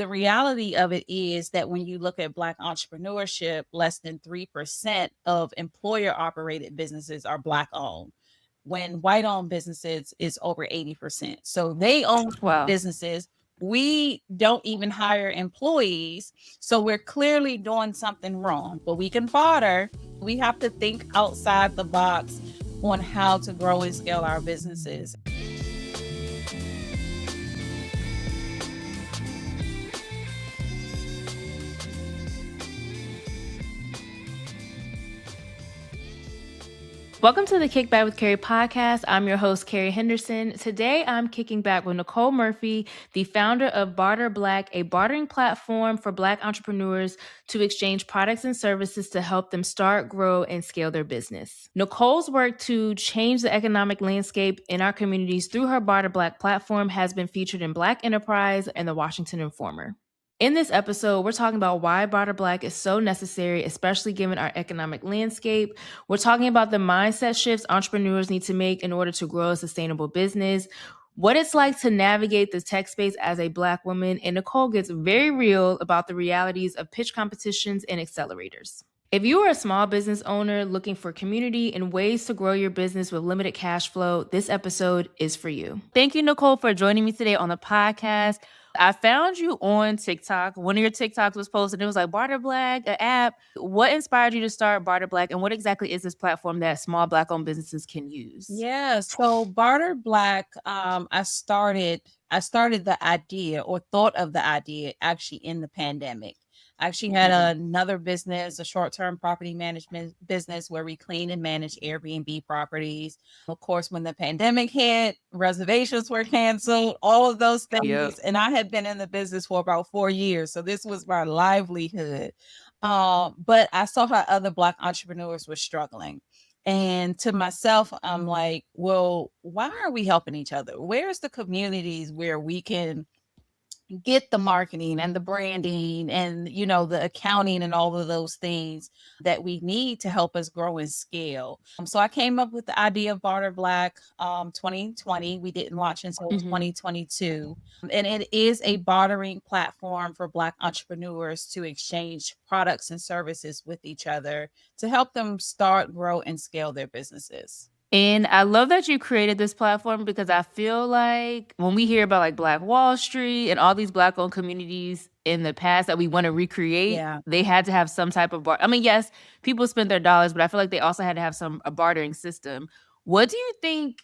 The reality of it is that when you look at Black entrepreneurship, less than 3% of employer operated businesses are Black owned, when white owned businesses is over 80%. So they own Wow. businesses. We don't even hire employees. So we're clearly doing something wrong, but we can barter. We have to think outside the box on how to grow and scale our businesses. Welcome to the Kickback with Keri podcast. I'm your host, Keri Henderson. Today, I'm kicking back with Nicole Murphy, the founder of Barter Black, a bartering platform for Black entrepreneurs to exchange products and services to help them start, grow, and scale their business. Nicole's work to change the economic landscape in our communities through her Barter Black platform has been featured in Black Enterprise and the Washington Informer. In this episode, we're talking about why Barter Black is so necessary, especially given our economic landscape. We're talking about the mindset shifts entrepreneurs need to make in order to grow a sustainable business, what it's like to navigate the tech space as a Black woman, and Nicole gets very real about the realities of pitch competitions and accelerators. If you are a small business owner looking for community and ways to grow your business with limited cash flow, this episode is for you. Thank you, Nicole, for joining me today on the podcast. I found you on TikTok. One of your TikToks was posted. It was like Barter Black, an app. What inspired you to start Barter Black, and what exactly is this platform that small Black-owned businesses can use? Yeah, so Barter Black, I started the idea or thought of the idea actually in the pandemic. I actually had another business, a short-term property management business where we clean and manage Airbnb properties. Of course, when the pandemic hit, reservations were canceled, all of those things. Yep. And I had been in the business for about 4 years. So this was my livelihood. But I saw how other Black entrepreneurs were struggling. And to myself, I'm like, well, why are we helping each other? Where's the communities where we can get the marketing and the branding and the accounting and all of those things that we need to help us grow and scale? So I came up with the idea of Barter Black 2020. We didn't launch until 2022, and it is a bartering platform for Black entrepreneurs to exchange products and services with each other to help them start, grow, and scale their businesses. And I love that you created this platform because I feel like when we hear about like Black Wall Street and all these Black-owned communities in the past that we want to recreate, they had to have some type of I mean, yes, people spent their dollars, but I feel like they also had to have a bartering system. What do you think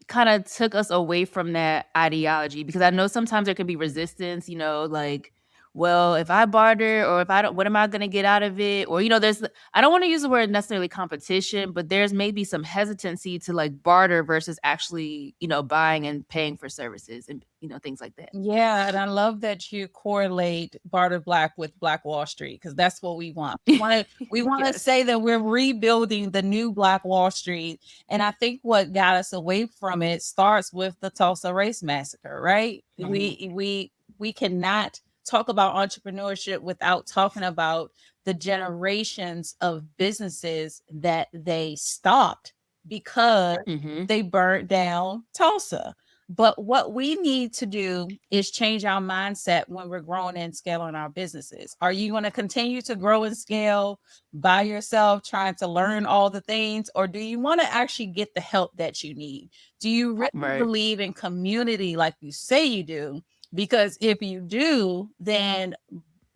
kind of took us away from that ideology? Because I know sometimes there can be resistance, like, well, if I barter or if I don't, what am I going to get out of it? Or, I don't want to use the word necessarily competition, but there's maybe some hesitancy to like barter versus actually, buying and paying for services and, things like that. Yeah, and I love that you correlate Barter Black with Black Wall Street because that's what we want. We want to Yes. say that we're rebuilding the new Black Wall Street, and I think what got us away from it starts with the Tulsa Race Massacre, right? We cannot talk about entrepreneurship without talking about the generations of businesses that they stopped because they burnt down Tulsa. But what we need to do is change our mindset when we're growing and scaling our businesses. Are you going to continue to grow and scale by yourself, trying to learn all the things, or do you want to actually get the help that you need? Do you really believe in community like you say you do? Because if you do, then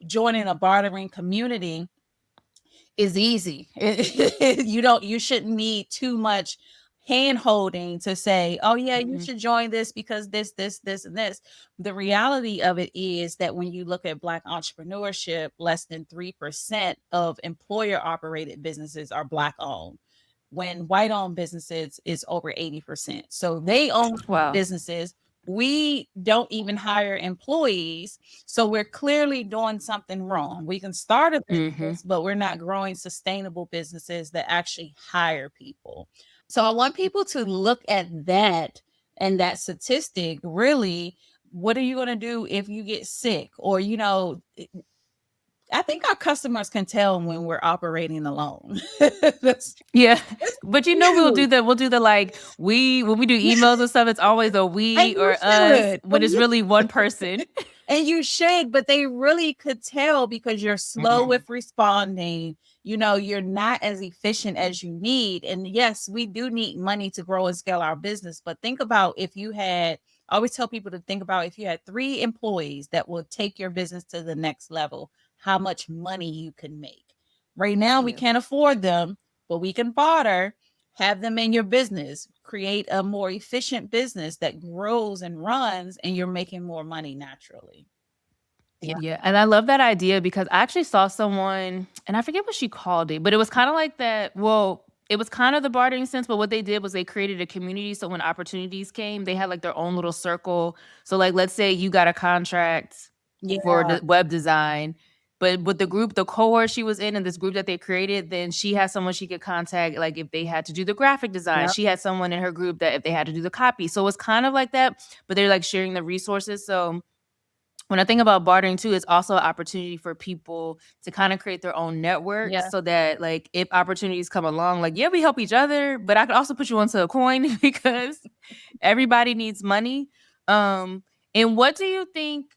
joining a bartering community is easy. You shouldn't need too much hand holding to say, oh yeah, you should join this because this, and this. The reality of it is that when you look at Black entrepreneurship, less than 3% of employer operated businesses are Black owned, when white owned businesses is over 80%. So they own businesses. We don't even hire employees. So we're clearly doing something wrong. We can start a business, but we're not growing sustainable businesses that actually hire people. So I want people to look at that and that statistic. Really, what are you going to do if you get sick? Or, I think our customers can tell when we're operating alone. Yeah. But we'll do the like when we do emails and stuff, it's always a we or us when it's really one person. And you should, but they really could tell because you're slow with responding. You're not as efficient as you need. And yes, we do need money to grow and scale our business. But think about if you had, I always tell people to think about if you had 3 employees that will take your business to the next level, how much money you can make. Right now, we Yeah. can't afford them, but we can barter, have them in your business, create a more efficient business that grows and runs, and you're making more money naturally. Yeah. Yeah, and I love that idea because I actually saw someone, and I forget what she called it, but it was kind of like that. Well, it was kind of the bartering sense, but what they did was they created a community. So when opportunities came, they had like their own little circle. So like, let's say you got a contract for Yeah. the web design, but with the group, the cohort she was in, and this group that they created, then she had someone she could contact, like if they had to do the graphic design. Yep. She had someone in her group that if they had to do the copy. So it was kind of like that, but they're like sharing the resources. So when I think about bartering too, it's also an opportunity for people to kind of create their own network Yeah. so that like if opportunities come along, like yeah, we help each other, but I could also put you onto a coin because everybody needs money. And what do you think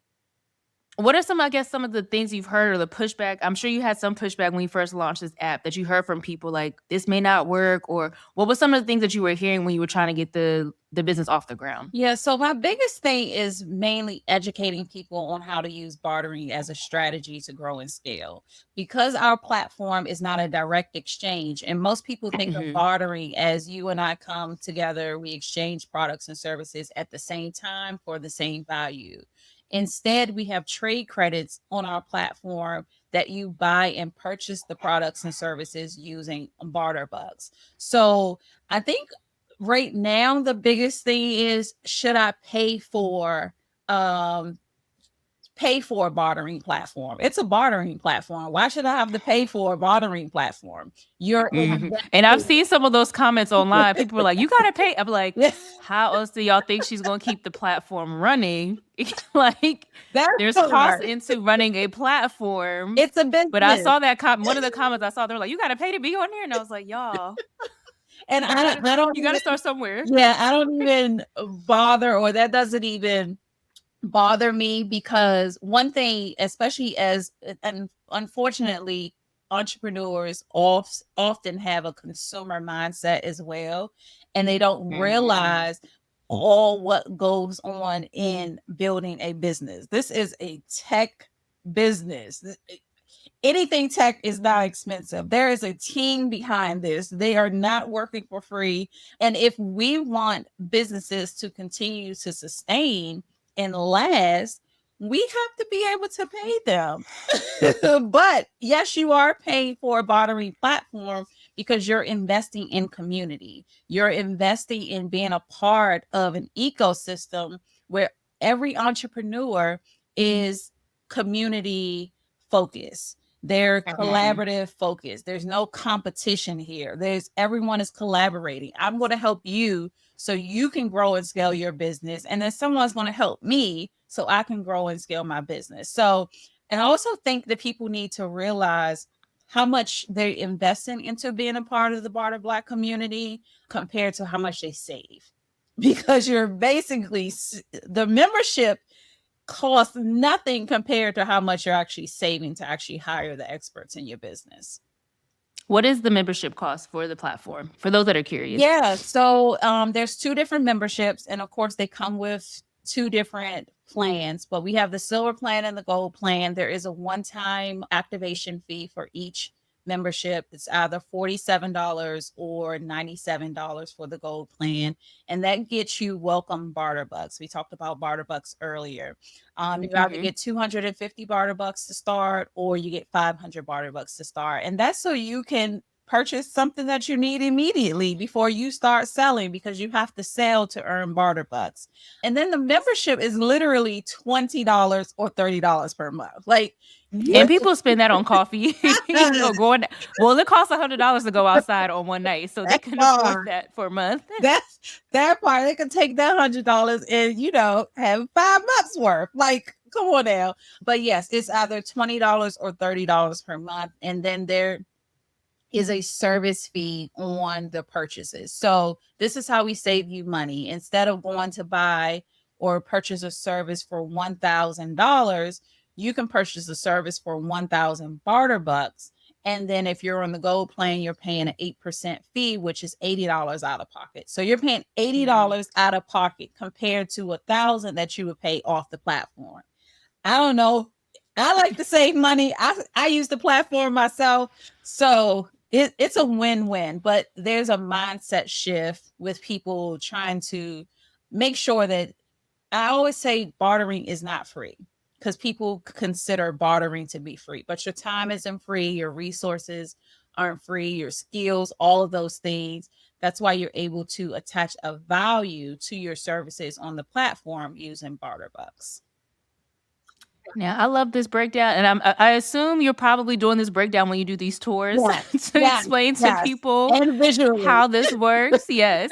what are some, I guess, some of the things you've heard or the pushback? I'm sure you had some pushback when you first launched this app that you heard from people like this may not work, or what was some of the things that you were hearing when you were trying to get the business off the ground? Yeah, so my biggest thing is mainly educating people on how to use bartering as a strategy to grow and scale. Because our platform is not a direct exchange, and most people think of Mhm. bartering as you and I come together, we exchange products and services at the same time for the same value. Instead, we have trade credits on our platform that you buy and purchase the products and services using barter bucks. So I think right now the biggest thing is, should I um pay for a bartering platform? It's a bartering platform. Why should I have to pay for a bartering platform? You're Mhm. And I've investing. seen some of those comments online. People were like, "You gotta pay." I'm like, Yeah, "How else do y'all think she's gonna keep the platform running?" Like, that there's cost part. into running a platform. It's a But I business. saw that one of the comments I saw, they were like, "You gotta pay to be on here," and I was like, "Y'all, And you gotta I don't you gotta even, start somewhere." yeah, I don't even bother, or that doesn't even bother me, because one thing, especially as, and unfortunately, entrepreneurs often have a consumer mindset as well, and they don't realize all what goes on in building a business. This is a tech business. Anything tech is not expensive. There is a team behind this. They are not working for free. And if we want businesses to continue to sustain and last, we have to be able to pay them. But yes, you are paying for a bartering platform because you're investing in community. You're investing in being a part of an ecosystem where every entrepreneur is community focused. They're collaborative focused. There's no competition here. There's everyone is collaborating. I'm going to help you so you can grow and scale your business. And then someone's going to help me so I can grow and scale my business. So, and I also think that people need to realize how much they're investing into being a part of the Barter Black community compared to how much they save. Because you're basically, the membership costs nothing compared to how much you're actually saving to actually hire the experts in your business. What is the membership cost for the platform? For those that are curious. Yeah, so there's 2 different memberships, and of course, they come with 2 different plans. But we have the silver plan and the gold plan. There is a one-time activation fee for each membership. It's either $47 or $97 for the gold plan, and that gets you welcome barter bucks. We talked about barter bucks earlier. You either Mhm. get 250 barter bucks to start, or you get 500 barter bucks to start, and that's so you can purchase something that you need immediately before you start selling, because you have to sell to earn barter bucks. And then the membership is literally $20 or $30 per month. Like, And you people spend that on coffee or going. Well, it costs $100 to go outside on one night, so they that can afford part, that for a month. that part, they can take that $100 and have 5 months worth. Like, come on now. But yes, it's either $20 or $30 per month, and then there is a service fee on the purchases. So this is how we save you money. Instead of going to buy or purchase a service for $1,000, you can purchase a service for 1,000 barter bucks. And then if you're on the gold plan, you're paying an 8% fee, which is $80 out of pocket. So you're paying $80 out of pocket compared to 1,000 that you would pay off the platform. I don't know. I like to save money. I use the platform myself. So it's a win-win, but there's a mindset shift with people trying to make sure that I always say bartering is not free because people consider bartering to be free, but your time isn't free, your resources aren't free, your skills, all of those things. That's why you're able to attach a value to your services on the platform using barter bucks. Now, I love this breakdown, and I assume you're probably doing this breakdown when you do these tours Yes, to yes, explain to yes. people And visually. how this works. Yes.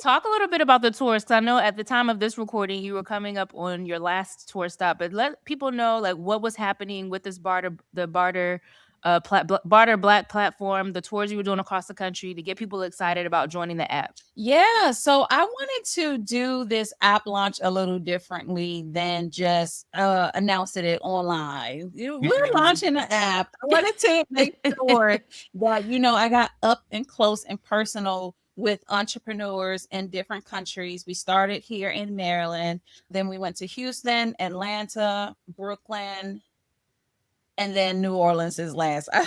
Talk a little bit about the tours, because I know at the time of this recording, you were coming up on your last tour stop. But let people know like what was happening with this barter black platform, the tours you were doing across the country to get people excited about joining the app. Yeah, so I wanted to do this app launch a little differently than just announcing it online. We're launching an app. I wanted to make sure that I got up and close and personal with entrepreneurs in different countries. We started here in Maryland, then we went to Houston, Atlanta, Brooklyn, and then New Orleans is last. I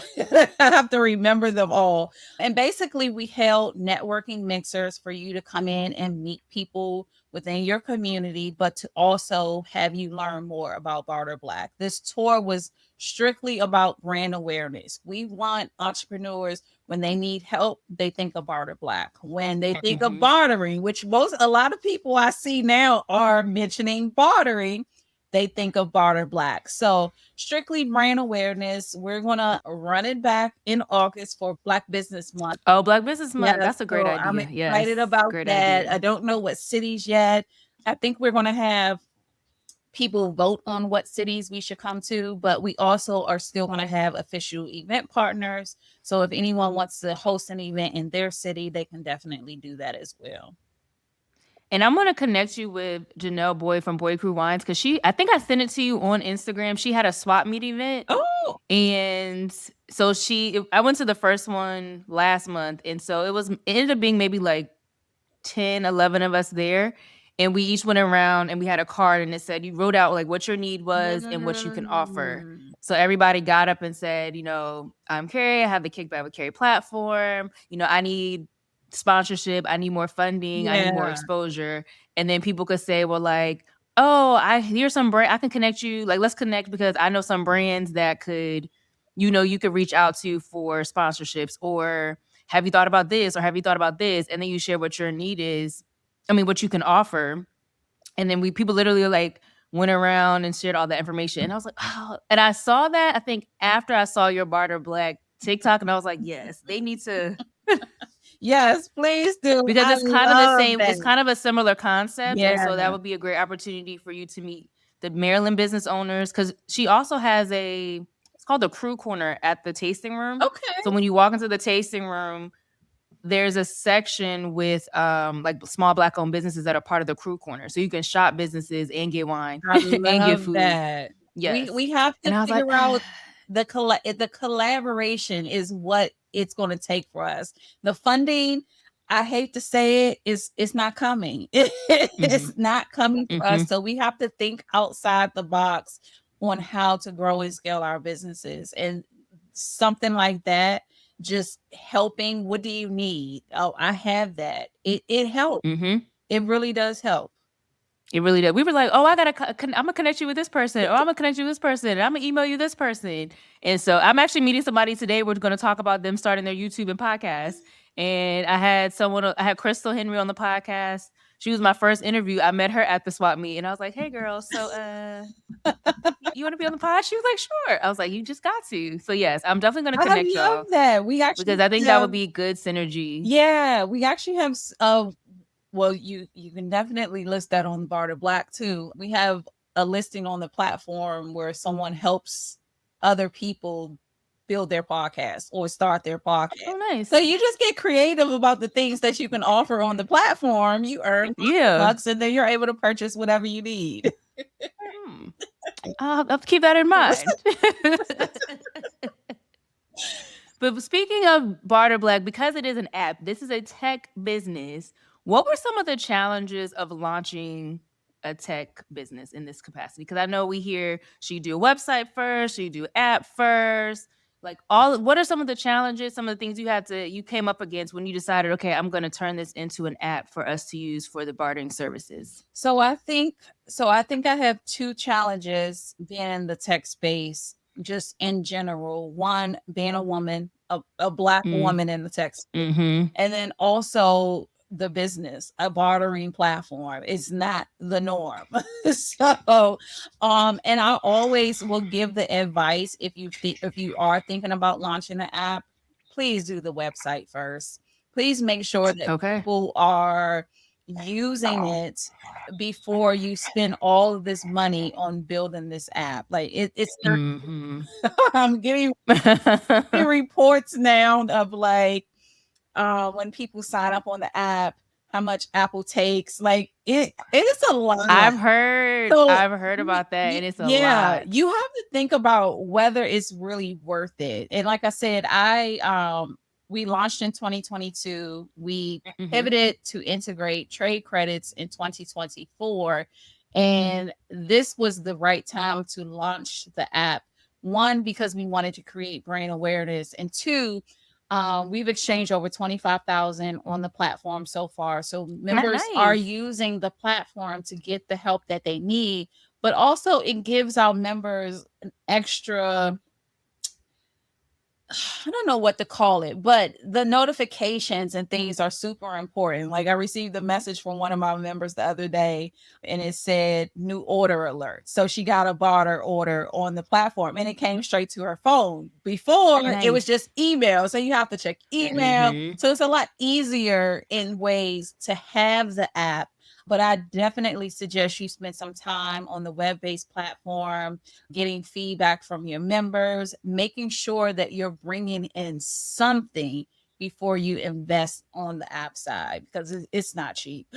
have to remember them all. And basically, we held networking mixers for you to come in and meet people within your community, but to also have you learn more about Barter Black. This tour was strictly about brand awareness. We want entrepreneurs, when they need help, they think of Barter Black. When they think of bartering, which a lot of people I see now are mentioning bartering, they think of Barter Black. So strictly brand awareness. We're gonna run it back in August for Black Business Month. Oh, Black Business Month. Yes, That's a great so I'm idea. Yes. excited about Great that. I idea. don't know what cities yet. I think we're gonna have people vote on what cities we should come to, but we also are still going to have official event partners. So if anyone wants to host an event in their city, they can definitely do that as well. And I'm gonna connect you with Janelle Boyd from Boy Crew Wines, because I think I sent it to you on Instagram. She had a swap meet event, Oh, and so I went to the first one last month, and so it ended up being maybe like 10, 11 of us there. And we each went around and we had a card and it said, you wrote out like what your need was and what you can offer. So everybody got up and said, I'm Keri, I have the Kickback with Keri platform. I need sponsorship, I need more funding, I need more yeah. exposure. And then people could say, well, like, oh, here's some brand, I can connect you. Like, let's connect because I know some brands that could, you could reach out to for sponsorships, or have you thought about this, or have you thought about this? And then you share what your need is. I mean, what you can offer. And then people literally like went around and shared all the information. And I was like, oh, and I saw that, I think after I saw your Barter Black TikTok, and I was like, yes, they need to. Yes, please do. Because I it's kind of the love same, that. it's kind of a similar concept. And Yeah. so that would be a great opportunity for you to meet the Maryland business owners. Because she also has it's called the Crew Corner at the tasting room. Okay. So when you walk into the tasting room, there's a section with like small Black owned businesses that are part of the Crew Corner. So you can shop businesses and get wine I and get love food. that. Yes. We have And to I was like, figure out the collaboration is what it's going to take for us. The funding, I hate to say it, is it's not coming. It's not coming for us. So we have to think outside the box on how to grow and scale our businesses. And something like that, just helping, what do you need? Oh, I have that. It helps. It really does help. It really did. We were like, oh, I'm gonna connect you with this person, or I'm gonna connect you with this person, and I'm gonna email you this person. And so I'm actually meeting somebody today. We're gonna talk about them starting their YouTube and podcast. And I had Crystal Henry on the podcast. She was my first interview. I met her at the swap meet, and I was like, hey girl, so you want to be on the pod? She was like, sure. I was like, you just got to. So yes, I'm definitely gonna I connect love y'all, that. We because actually I think that would have, be good synergy. yeah, we actually have well, you can definitely list that on Barter Black too. We have a listing on the platform where someone helps other people build their podcast or start their podcast. Oh, nice. So you just get creative about the things that you can offer on the platform. You earn Yeah. bucks, and then you're able to purchase whatever you need. Hmm. I'll have to keep that in mind. But speaking of Barter Black, because it is an app, this is a tech business. What were some of the challenges of launching a tech business in this capacity? Because I know we hear she do a website first, she do app first. Like all, what are some of the challenges? Some of the things you came up against when you decided, okay, I'm going to turn this into an app for us to use for the bartering services. So I think I have two challenges being in the tech space, just in general. One, being a woman, a black woman in the tech space, and then also the business, a bartering platform is not the norm. And I always will give the advice, if you are thinking about launching an app, please do the website first. Please make sure that Okay. people are using it before you spend all of this money on building this app. Like it's I'm getting reports now of like when people sign up on the app, how much Apple takes. Like it is a lot. I've heard So about that, and it's a yeah, lot. you have to think about whether it's really worth it. And like I said, we launched in 2022. We pivoted to integrate trade credits in 2024. And this was the right time to launch the app. One, because we wanted to create brand awareness, and two, we've exchanged over 25,000 on the platform so far. So members are Nice. using the platform to get the help that they need, but also it gives our members an extra, I don't know what to call it, but the notifications and things are super important. Like I received a message from one of my members the other day, and it said new order alert. So she got a barter order on the platform and it came straight to her phone. Before it was just email. So you have to check email. So it's a lot easier in ways to have the app. But I definitely suggest you spend some time on the web-based platform, getting feedback from your members, making sure that you're bringing in something before you invest on the app side, because it's not cheap.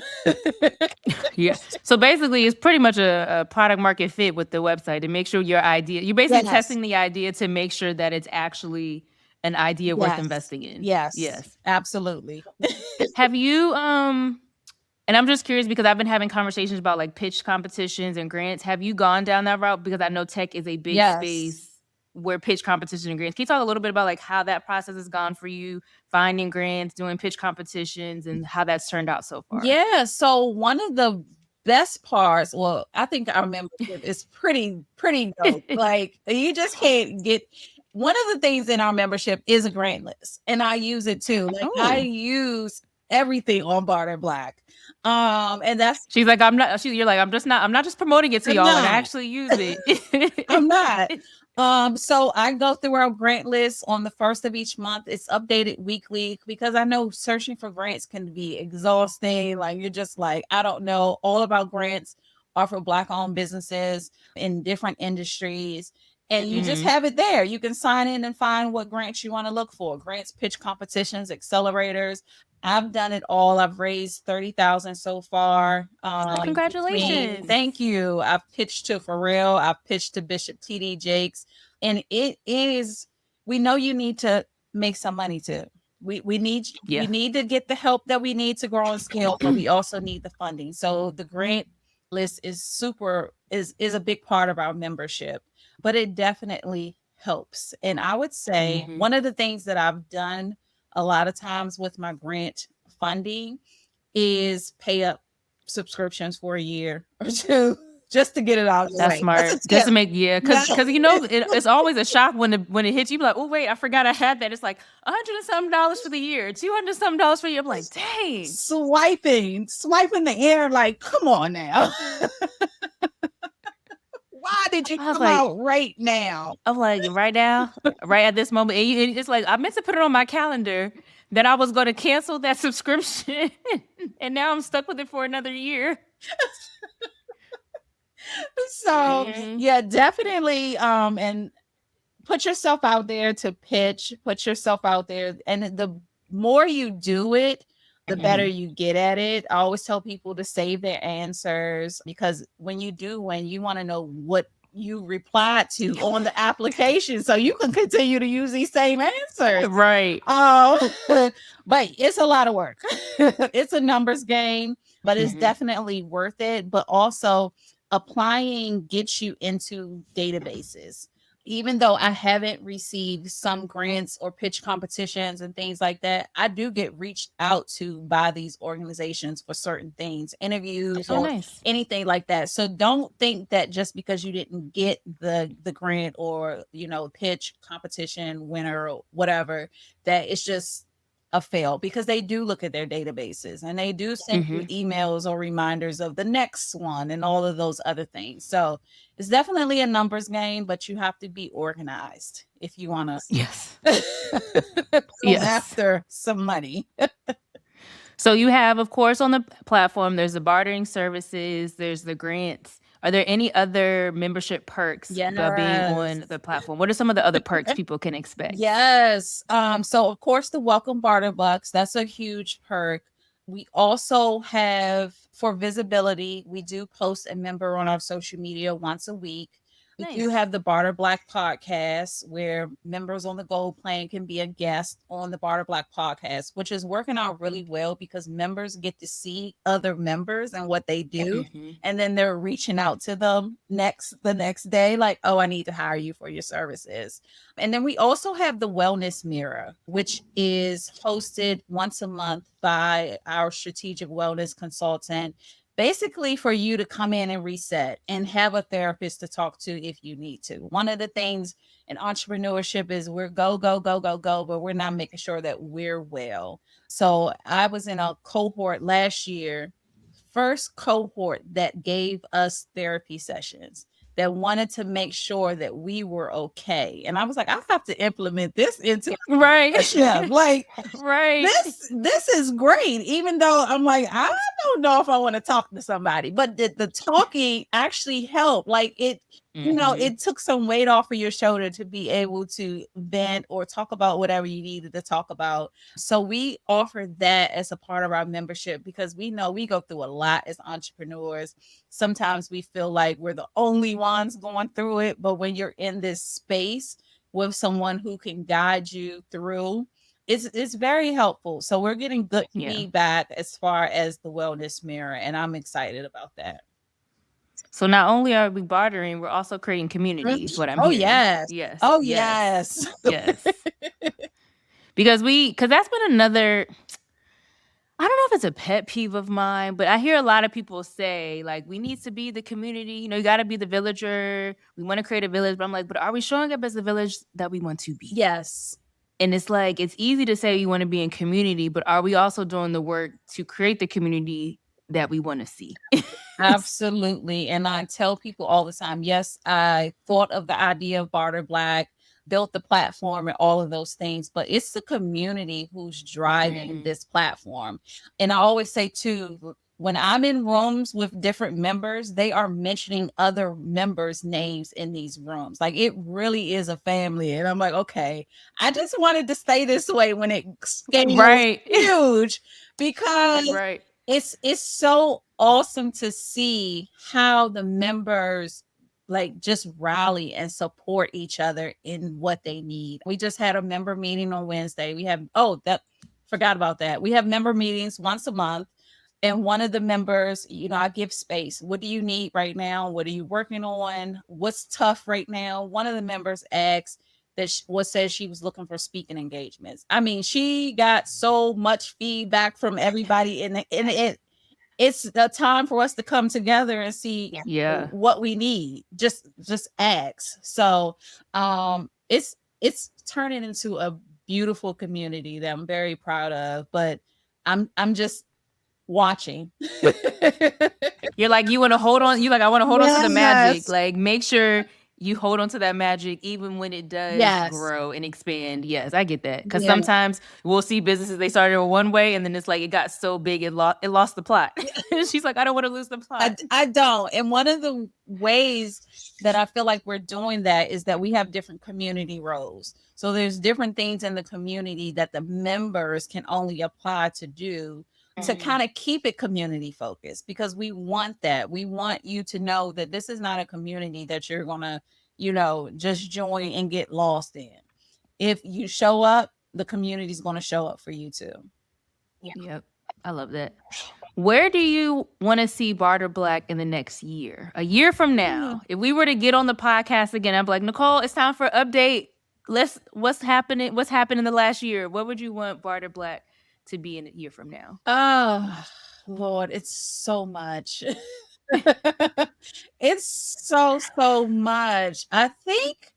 Yeah. So basically, it's pretty much a product market fit with the website to make sure your idea, you're basically Yes. testing the idea to make sure that it's actually an idea worth investing in. Yes. Absolutely. Have you, and I'm just curious because I've been having conversations about like pitch competitions and grants. Have you gone down that route? Because I know tech is a big space where pitch competition and grants. Can you talk a little bit about like how that process has gone for you, finding grants, doing pitch competitions, and how that's turned out so far? Yeah. So one of the best parts, well, I think our membership is pretty dope. Like you just can't get, one of the things in our membership is a grant list, and I use it too. Like I use everything on Barter Black. And that's, She's like, you're like, I'm not just promoting it to y'all and I actually use it. I'm not. So I go through our grant list on the first of each month. It's updated weekly because I know searching for grants can be exhausting. Like you're just like, I don't know all about grants are for Black owned businesses in different industries. And you just have it there. You can sign in and find what grants you want to look for. Grants, pitch competitions, accelerators. I've done it all. I've raised 30,000 so far. Congratulations. Thank you. I've pitched to Pharrell. I've pitched to Bishop TD Jakes. And it is, we know you need to make some money too. We need we need to get the help that we need to grow and scale, but we also need the funding. So the grant list is a big part of our membership, but it definitely helps. And I would say one of the things that I've done a lot of times with my grant funding is pay up subscriptions for a year or two just to get it out. That's smart. Just to make, because you know it's always a shock when it hits you. Like, oh wait, I forgot I had that. It's like $100 and something for the year, $200 and something for you. I'm like, dang, swiping the air. Like, come on now. Why did you come out right now? I'm like, right now, right at this moment. And it's like I meant to put it on my calendar that I was going to cancel that subscription, and now I'm stuck with it for another year. So yeah, definitely. And put yourself out there to pitch, put yourself out there. And the more you do it, the better you get at it. I always tell people to save their answers because when you do, when you want to know what you replied to on the application, so you can continue to use these same answers. Right. Oh, but it's a lot of work. It's a numbers game, but it's definitely worth it. But also, applying gets you into databases. Even though I haven't received some grants or pitch competitions and things like that, I do get reached out to by these organizations for certain things, interviews Oh, or nice. anything like that. So don't think that just because you didn't get the grant or pitch competition winner or whatever, that it's just a fail, because they do look at their databases and they do send you emails or reminders of the next one and all of those other things. So it's definitely a numbers game, but you have to be organized if you want Yes. to come Yes. after some money. So you have, of course, on the platform, there's the bartering services, there's the grants. Are there any other membership perks by being on Yes. the platform? What are some of the other perks people can expect? Yes. So of course the welcome barter bucks, that's a huge perk. We also have, for visibility, we do post a member on our social media once a week. We do Nice. have the Barter Black podcast where members on the gold plan can be a guest on the Barter Black podcast, which is working out really well because members get to see other members and what they do. And then they're reaching out to them the next day, like, oh, I need to hire you for your services. And then we also have the Wellness Mirror, which is hosted once a month by our strategic wellness consultant, basically for you to come in and reset and have a therapist to talk to if you need to. One of the things in entrepreneurship is we're go, go, go, go, go, but we're not making sure that we're well. So I was in a cohort last year, first cohort that gave us therapy sessions, that wanted to make sure that we were okay. And I was like, I have to implement this into Right. like Right. this is great. Even though I'm like, I don't know if I want to talk to somebody, but the talking actually helped. Like it took some weight off of your shoulder to be able to vent or talk about whatever you needed to talk about. So we offer that as a part of our membership because we know we go through a lot as entrepreneurs. Sometimes we feel like we're the only ones going through it, but when you're in this space with someone who can guide you through, it's very helpful. So we're getting good Yeah. feedback as far as the wellness mirror, and I'm excited about that. So not only are we bartering, we're also creating community, is what I'm Oh hearing. yes. Yes. Oh Yes. yes. Yes. Because that's been another, I don't know if it's a pet peeve of mine, but I hear a lot of people say, like, we need to be the community. You got to be the villager. We want to create a village. But I'm like, but are we showing up as the village that we want to be? Yes. And it's like, it's easy to say you want to be in community, but are we also doing the work to create the community that we want to see? Absolutely. And I tell people all the time, yes, I thought of the idea of Barter Black, built the platform and all of those things, but it's the community who's driving this platform. And I always say too, when I'm in rooms with different members, they are mentioning other members' names in these rooms. Like it really is a family. And I'm like, okay, I just wanted to stay this way when it scales Right. huge because Right. it's so awesome to see how the members like just rally and support each other in what they need. We just had a member meeting on Wednesday. We have that forgot about that. We have member meetings once a month. And one of the members, I give space. What do you need right now? What are you working on? What's tough right now? One of the members asked that says she was looking for speaking engagements. I mean, she got so much feedback from everybody, and it's a time for us to come together and see Yeah. what we need. Just ask. So, it's turning into a beautiful community that I'm very proud of. But I'm just watching. You're like, you want to hold on. You like, I want to hold on to the magic. Yes. Like, make sure you hold on to that magic even when it does Yes. grow and expand. Yes, I get that. Because Yeah. sometimes we'll see businesses, they started one way and then it's like it got so big it lost the plot. She's like, I don't want to lose the plot. I don't. And one of the ways that I feel like we're doing that is that we have different community roles. So there's different things in the community that the members can only apply to do to kind of keep it community focused, because we want that. We want you to know that this is not a community that you're going to, just join and get lost in. If you show up, the community is going to show up for you too. Yep. I love that. Where do you want to see Barter Black in the next year? A year from now, if we were to get on the podcast again, I'd be like, Nicole, it's time for update. What's happening? What's happened in the last year? What would you want Barter Black to be in a year from now? Oh, Lord, it's so much. It's so much. I think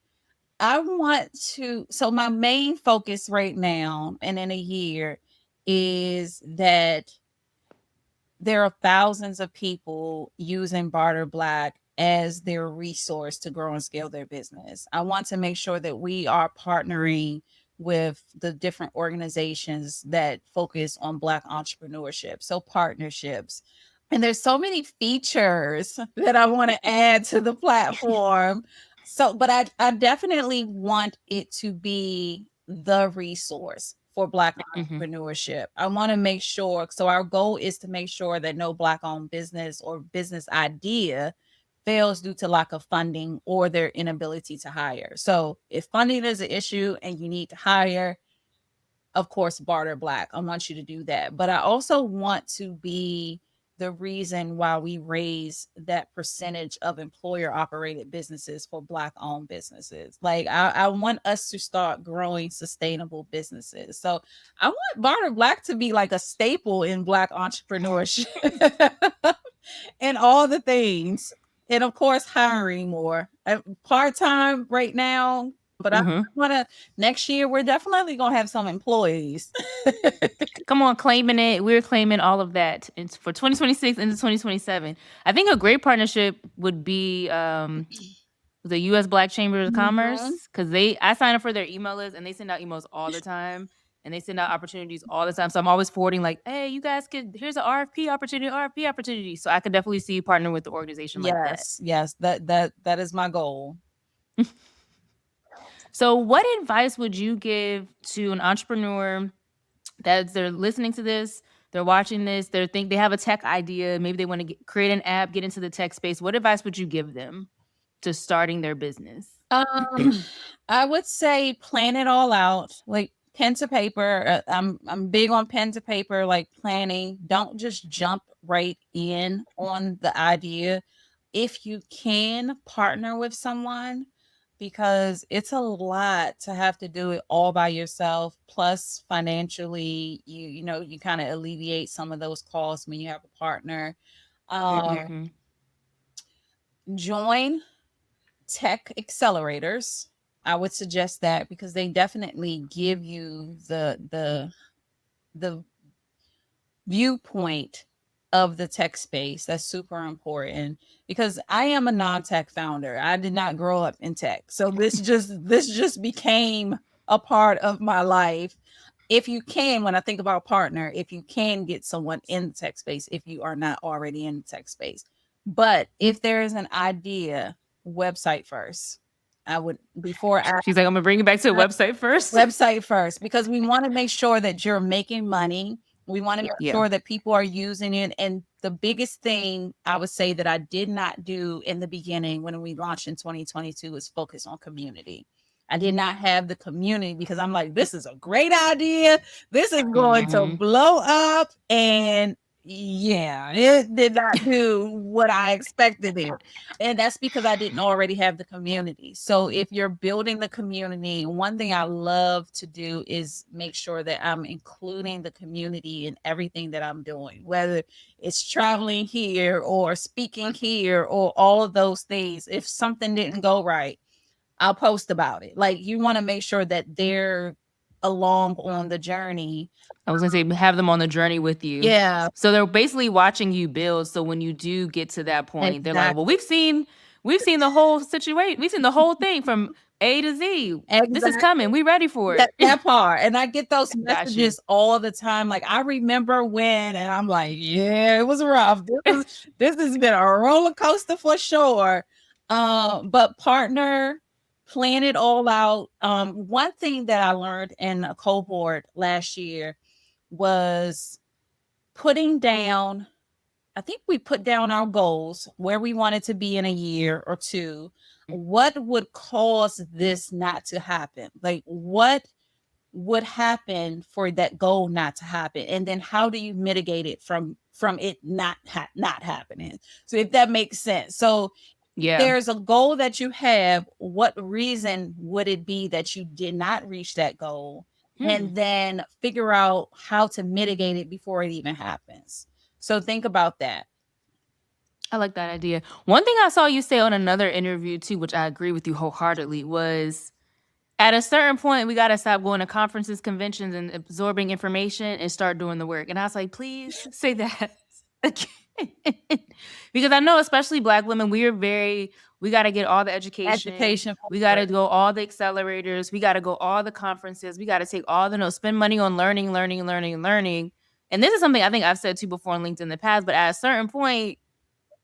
I want to. So, my main focus right now and in a year is that there are thousands of people using Barter Black as their resource to grow and scale their business. I want to make sure that we are partnering with the different organizations that focus on Black entrepreneurship. So, partnerships. And there's so many features that I want to add to the platform. So, but I definitely want it to be the resource for Black entrepreneurship. I want to make sure. So, our goal is to make sure that no Black owned business or business idea fails due to lack of funding or their inability to hire. So, if funding is an issue and you need to hire, of course, Barter Black. I want you to do that. But I also want to be the reason why we raise that percentage of employer operated businesses for Black owned businesses. Like, I want us to start growing sustainable businesses. So I want Barter Black to be like a staple in Black entrepreneurship and all the things. And of course, hiring more. Part time right now, but I want to, next year, we're definitely going to have some employees. Come on, claiming it. We're claiming all of that. It's for 2026 into 2027. I think a great partnership would be the U.S. Black Chamber of Mhm. Commerce, because I sign up for their email list and they send out emails all the time and they send out opportunities all the time. So I'm always forwarding like, hey, you guys here's an RFP opportunity. So I could definitely see you partnering with the organization like that. Yes, yes, that is my goal. So what advice would you give to an entrepreneur that they're listening to this, they're watching this, they have a tech idea, maybe they want to create an app, get into the tech space. What advice would you give them to starting their business? I would say plan it all out, like pen to paper. I'm big on pen to paper, like planning. Don't just jump right in on the idea. If you can partner with someone, because it's a lot to have to do it all by yourself. Plus, financially, you kind of alleviate some of those costs when you have a partner. Mhm. Join tech accelerators. I would suggest that because they definitely give you the viewpoint of the tech space. That's super important because I am a non-tech founder. I did not grow up in tech. So this just became a part of my life. If you can, when I think about partner, if you can get someone in the tech space, if you are not already in the tech space. But if there is an idea, website first. I would before I She's like, I'm gonna bring it back to a website first. website first, because we want to make sure that you're making money. We want to make Yeah. sure that people are using it. And the biggest thing I would say that I did not do in the beginning when we launched in 2022 was focus on community. I did not have the community because I'm like, this is a great idea. This is going to blow up. And yeah, it did not do what I expected it. And that's because I didn't already have the community. So if you're building the community, one thing I love to do is make sure that I'm including the community in everything that I'm doing, whether it's traveling here or speaking here or all of those things. If something didn't go right, I'll post about it. Like, you want to make sure that they're along on the journey. I was gonna say have them on the journey with you. Yeah, So they're basically watching you build. So when you do get to that point, they're like, well, exactly. We've seen the whole situation. We've seen the whole thing from A to Z. This is coming. Exactly. We ready for That it. that part, and I get those Got you. messages all the time. Like I remember when, and I'm like, yeah, it was rough. This has been a roller coaster for sure. But partner, plan it all out. One thing that I learned in a cohort last year was putting down. I think we put down our goals, where we wanted to be in a year or two. What would cause this not to happen? Like what would happen for that goal not to happen, and then how do you mitigate it from it not happening? So if that makes sense. So Yeah. there's a goal that you have, what reason would it be that you did not reach that goal, Hmm. and then figure out how to mitigate it before it even happens. So think about that. I like that idea. One thing I saw you say on another interview too, which I agree with you wholeheartedly, was at a certain point we got to stop going to conferences, conventions, and absorbing information and start doing the work. And I was like, please say that again. Because I know, especially Black women, we got to get all the education. Education We got to go all the accelerators. We got to go all the conferences. We got to take all the notes, spend money on learning, learning, learning, learning. And this is something I think I've said too before on LinkedIn in the past, but at a certain point,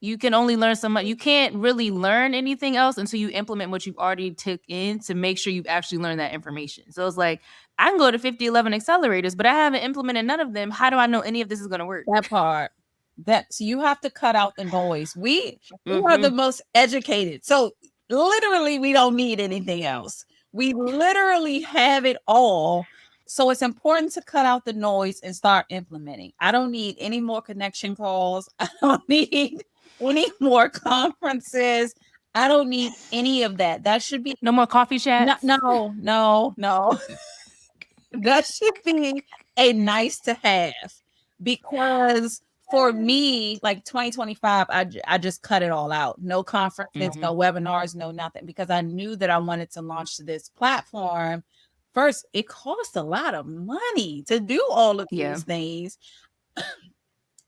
you can only learn so much. You can't really learn anything else until you implement what you've already took in to make sure you've actually learned that information. So it's like, I can go to 5011 accelerators, but I haven't implemented none of them. How do I know any of this is going to work? That part. That so you have to cut out the noise. We are the Mm-hmm. most educated. So literally we don't need anything else. We literally have it all. So it's important to cut out the noise and start implementing. I don't need any more connection calls. I don't need any more conferences. I don't need any of that. That should be No more coffee no, chats. no, no, no. That should be a nice to have, because for me, like 2025, I just cut it all out. No conferences, Mm-hmm. no webinars, no nothing, because I knew that I wanted to launch this platform. First, it costs a lot of money to do all of Yeah. these things.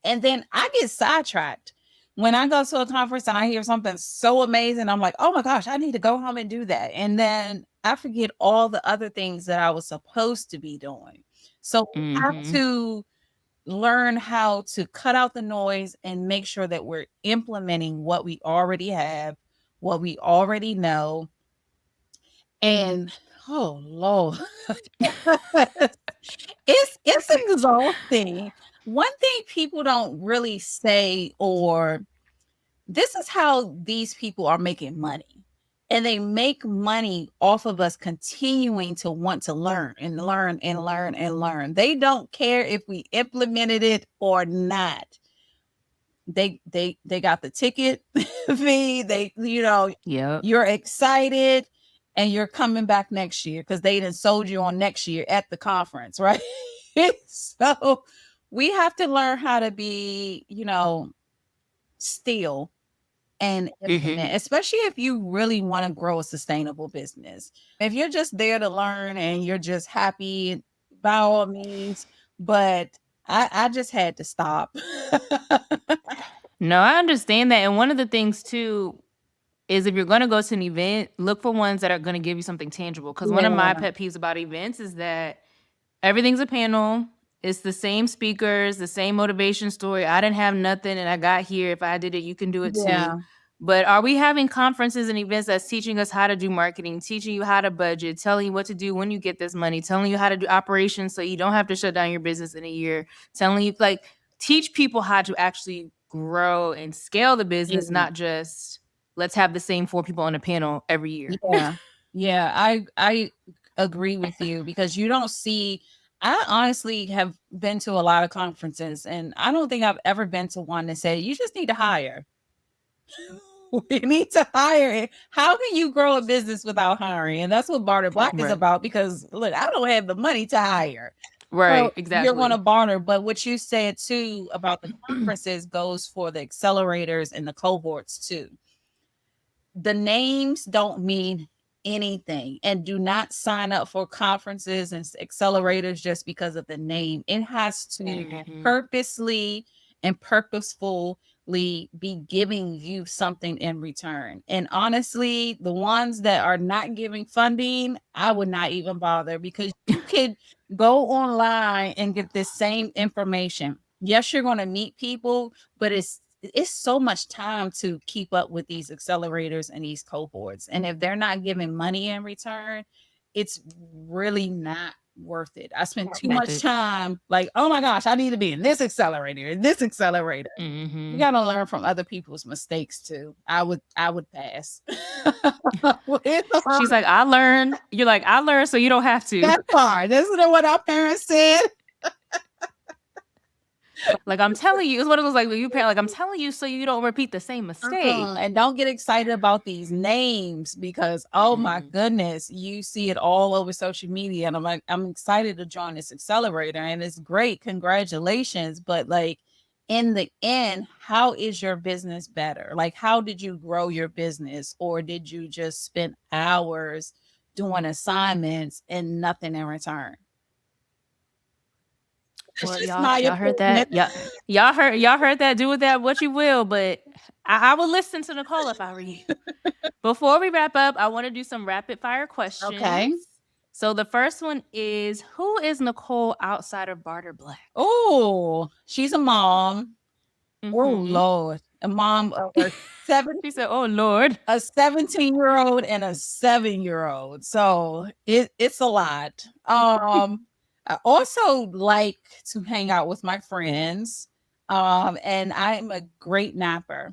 And then I get sidetracked. When I go to a conference and I hear something so amazing, I'm like, oh my gosh, I need to go home and do that. And then I forget all the other things that I was supposed to be doing. So we have Mm-hmm. to learn how to cut out the noise and make sure that we're implementing what we already have, what we already know. And oh Lord, it's exhausting. One thing people don't really say, or this is how these people are making money. And they make money off of us continuing to want to learn and learn and learn and learn. They don't care if we implemented it or not. They got the ticket fee. Yep. You're excited and you're coming back next year because they done sold you on next year at the conference, right? So we have to learn how to be, still and Mm-hmm. implement, especially if you really want to grow a sustainable business. If you're just there to learn and you're just happy, by all means, but I just had to stop. No, I understand that. And one of the things too is if you're going to go to an event, look for ones that are going to give you something tangible. Because one of my Yeah, pet peeves about events is that everything's a panel. It's the same speakers, the same motivation story. I didn't have nothing and I got here. If I did it, you can do it too. yeah, But are we having conferences and events that's teaching us how to do marketing, teaching you how to budget, telling you what to do when you get this money, telling you how to do operations so you don't have to shut down your business in a year, telling you like teach people how to actually grow and scale the business, yeah, not just let's have the same four people on a panel every year. yeah, yeah. I agree with you because you don't see. I honestly have been to a lot of conferences, and I don't think I've ever been to one that said you just need to hire. We need to hire it. How can you grow a business without hiring? And that's what Barter Black is Right. about, because look, I don't have the money to hire. Right. So you're going to Exactly. barter. But what you said too about the conferences goes for the accelerators and the cohorts too. The names don't mean anything, and do not sign up for conferences and accelerators just because of the name. It has to Mhm. purposely and purposeful be giving you something in return. And honestly, the ones that are not giving funding, I would not even bother, because you could go online and get this same information. Yes, you're going to meet people, but it's so much time to keep up with these accelerators and these cohorts. And if they're not giving money in return, it's really not worth it. I spent too Worth much it. time like, oh my gosh, I need to be in this accelerator and this accelerator. You gotta learn from other people's mistakes too. I would pass. Well, it's She's like, I learned. You're like, I learned, so you don't have to. that far. Isn't it what our parents said? Like, I'm telling you, it's one of those like when you parent, like, I'm telling you, so you don't repeat the same mistake. And don't get excited about these names, because oh my goodness, you see it all over social media. And I'm like, I'm excited to join this accelerator and it's great. Congratulations. But like, in the end, how is your business better? Like, how did you grow your business? Or did you just spend hours doing assignments and nothing in return? It's Well, just y'all, my y'all heard opinion. that. Y'all heard that. Do with that what you will, but I would listen to Nicole if I were you. Before we wrap up, I want to do some rapid fire questions. Okay. So the first one is, who is Nicole outside of Barter Black? Oh, she's a mom. Oh Mm-hmm. Lord, a mom of a seven She said, "Oh Lord." a 17-year-old and a 7-year-old. So it's a lot. I also like to hang out with my friends. And I'm a great napper.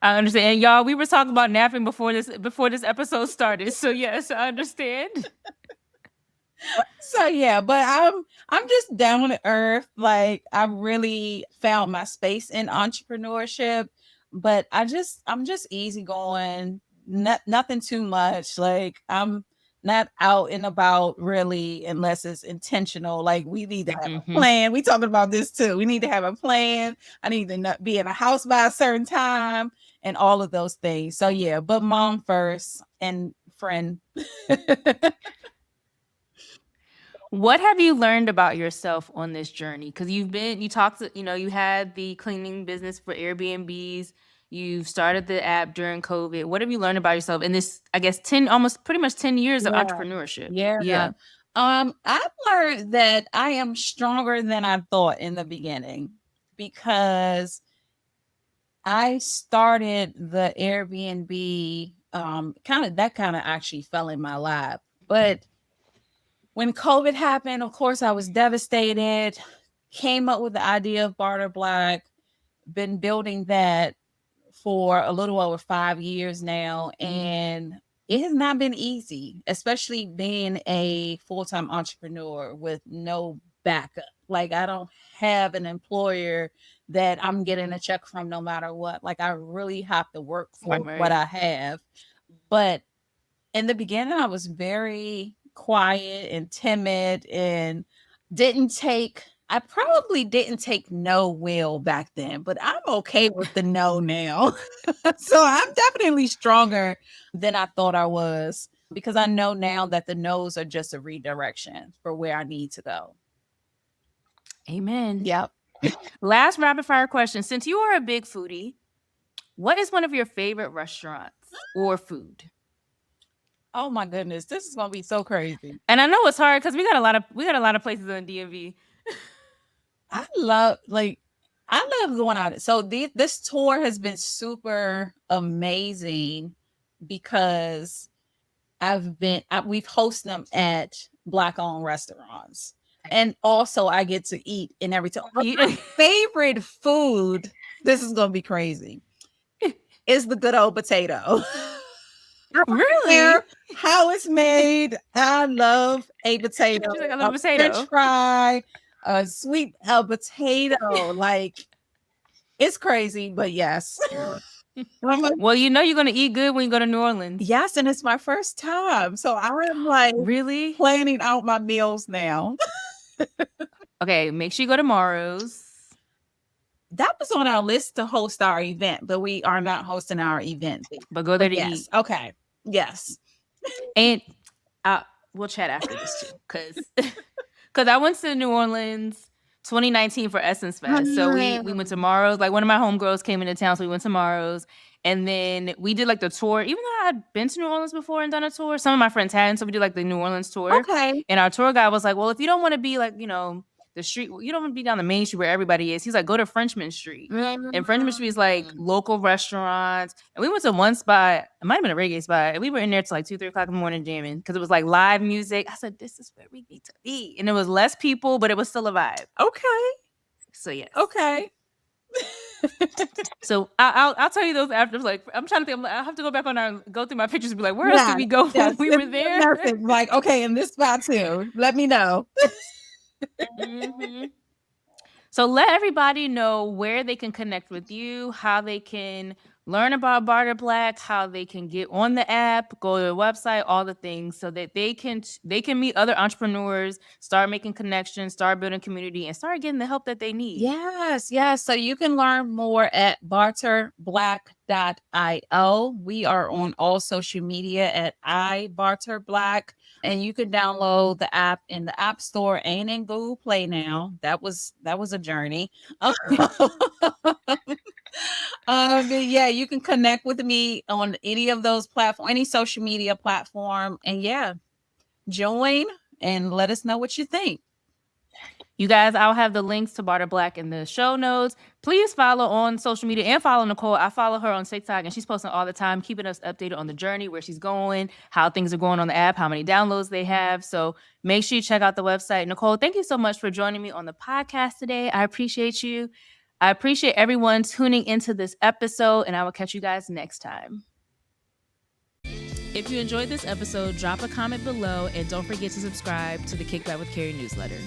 I understand. And y'all, we were talking about napping before this episode started. So yes, I understand. So yeah, but I'm just down to earth. Like, I really found my space in entrepreneurship, but I'm just easygoing, nothing too much. Like, I'm not out and about really unless it's intentional. Like, we need to have a Mm-hmm. plan. We talking about this too. We need to have a plan. I need to not be in a house by a certain time and all of those things. So yeah, but mom first and friend. What have you learned about yourself on this journey? Because you talked, you had the cleaning business for Airbnbs. You started the app during COVID. What have you learned about yourself in this, I guess, almost pretty much 10 years of Yeah. entrepreneurship? Yeah. Yeah. I've learned that I am stronger than I thought in the beginning, because I started the Airbnb, kind of actually fell in my lap. But when COVID happened, of course, I was devastated. Came up with the idea of Barter Black, been building that for a little over 5 years now. And it has not been easy, especially being a full time entrepreneur with no backup. Like, I don't have an employer that I'm getting a check from no matter what. Like, I really have to work for what Right. I have. But in the beginning, I was very quiet and timid and didn't take, I probably didn't take no well back then, but I'm okay with the no now. So I'm definitely stronger than I thought I was, because I know now that the no's are just a redirection for where I need to go. Amen. Yep. Last rapid fire question. Since you are a big foodie, what is one of your favorite restaurants or food? Oh my goodness, this is gonna be so crazy. And I know it's hard because we got a lot of places in DMV. I love like I love going out. So this tour has been super amazing, because we've hosted them at Black owned restaurants. And also I get to eat in every time. My favorite food, this is gonna be crazy, is the good old potato. I don't Really? care how it's made. I love a potato, She's like, I love a a French potato. fry, a sweet potato. Like, it's crazy, but yes. I'm like, Well, you know you're gonna eat good when you go to New Orleans. yes, and it's my first time. So I'm like Really? planning out my meals now. Okay, make sure you go to Morrow's. That was on our list to host our event, but we are not hosting our event. But go there But to yes, eat. okay. Yes. And we'll chat after this too. Cause Because I went to New Orleans 2019 for Essence Fest. So we went to Maro's. Like one of my homegirls came into town, so we went to Maro's. And then we did like the tour. Even though I had been to New Orleans before and done a tour, some of my friends hadn't. So we did like the New Orleans tour. Okay. And our tour guide was like, well, if you don't want to be like, the street, you don't want to be down the main street where everybody is. He's like, go to Frenchman Street. And Frenchman Street is like local restaurants. And we went to one spot, it might have been a reggae spot. And we were in there till like 2, 3 o'clock in the morning jamming because it was like live music. I said, this is where we need to be. And it was less people, but it was still a vibe. Okay. So yes. Okay. So I'll tell you those after. Like I'm trying to think. I have to go back go through my pictures and be like, where else did we go when we were there? Like, okay, in this spot too. Let me know. Mm-hmm. So let everybody know where they can connect with you, how they can learn about Barter Black, how they can get on the app, go to the website, all the things, so that they can meet other entrepreneurs, start making connections, start building community, and start getting the help that they need. Yes. So you can learn more at barterblack.io. We are on all social media at iBarterBlack. And you can download the app in the App Store and in Google Play now. That was a journey. Yeah, you can connect with me on any of those platforms, any social media platform, and yeah, join and let us know what you think. You guys, I'll have the links to Barter Black in the show notes. Please follow on social media and follow Nicole. I follow her on TikTok and she's posting all the time, keeping us updated on the journey, where she's going, how things are going on the app, how many downloads they have. So make sure you check out the website. Nicole, thank you so much for joining me on the podcast today. I appreciate you. I appreciate everyone tuning into this episode, and I will catch you guys next time. If you enjoyed this episode, drop a comment below and don't forget to subscribe to the Kickback with Keri newsletter.